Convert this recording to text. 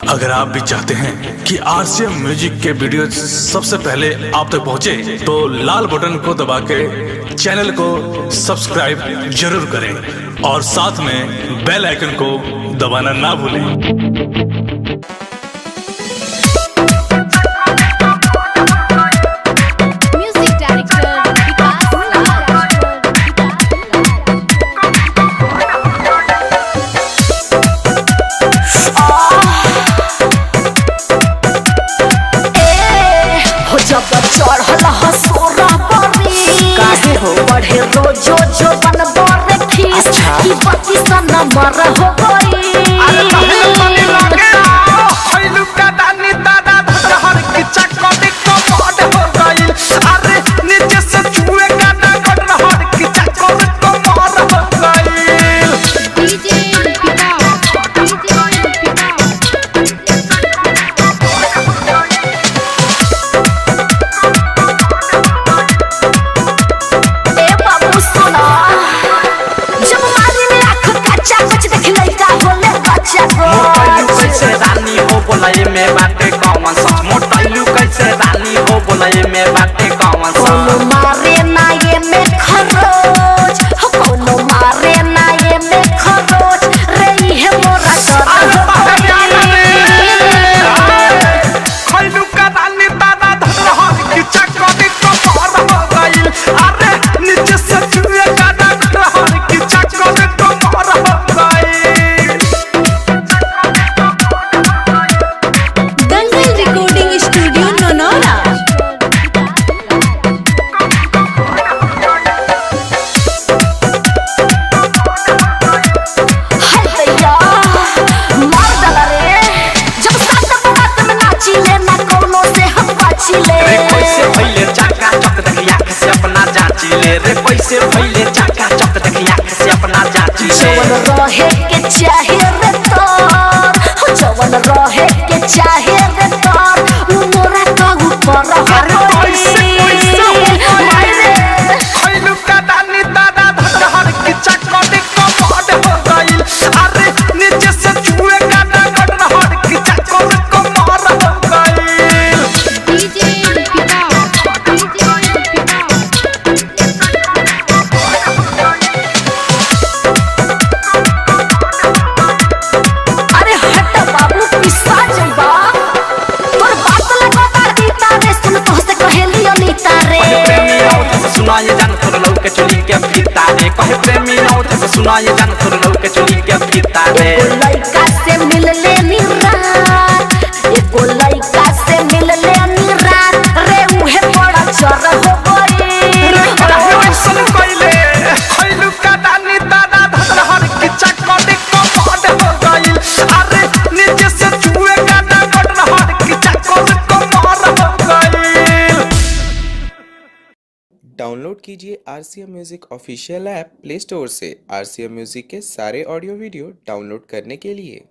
अगर आप भी चाहते हैं कि आरसीएम म्यूजिक के वीडियो सबसे पहले आप तक पहुंचे, तो लाल बटन को दबा के चैनल को सब्सक्राइब जरूर करें और साथ में बेल आइकन को दबाना ना भूलें। काहे हो बढ़े रोजो जो बनबो रे खीस की बत्ती सा नंबर हो गई। अरे पहले पानी लागे खइलू का दानी दादा धरहर की चक्कर को मोड़ हो गई। अरे नीचे से छुए का ना धरहर की चक्कर को मोड़ हो गई। डीजे पिका ए बाबू सुना जब मारी में आँख कच्चा कुछ देख लइका होले बच्चा को मोटैलू कैसे रानी हो बोले में बाटे कौन सच। मोटैलू कैसे रानी हो बोले में बाटे कौन कोनो सच। मारे ना ये में खरोच हो कोनो मारे ना ये में खरोच रे ये मोरा कर खइलू का दानी दादा धरहर की चक्कर को मोड़ हो गई। अरे नीचे से छुए का ना धरहर की चक्कर को मोड़ हो गई। दंगल रिकॉर्डिंग स्टूडियो नोनोरा। हैया मार डाला रे जब साथ बात में नाची ले ना कोनो से हम बाची ले। रे पैसे भइले चाका चक देखिया से अपना जांची ले। रे पैसे भइले चाका चक देखिया से अपना जांची ले। जवन रहे के चाहे रे तोर हो जवन रहे के चाहे रे तोर उ मोरा का ऊपर अरे पैसे हो रे खइलू का दानी दादा धरहर की चक्कर को मोड़ हो गई। अरे नीचे से छुए का ना धरहर की चक्कर को मोड़ हो गई। डीजे पिका अरे हट बाबू पिसा जइबा तोर बात लगता दीता रे सुन तो से कहेली अनीता रे प्रेमी औत से सुनाए जान तोर लौ के चोली के फीता रे। कहे प्रेमी औत से सुनाए जान तोर लौ के चोली के फीता रे। एगो लइका से मिल ले नी रात एगो लइका से मिल ले नी रात रे उहे बड़ा चर हो गई। अरे वैसन कइले खइलू का दानी दादा धरहर की चक्कर को मोड़ हो गई। अरे नीचे से छुए का ना धरहर की चक्कर को मोड़ हो गई। डाउनलोड कीजिए RCM music official app play store से। आरसीएम म्यूजिक के सारे ऑडियो वीडियो डाउनलोड करने के लिए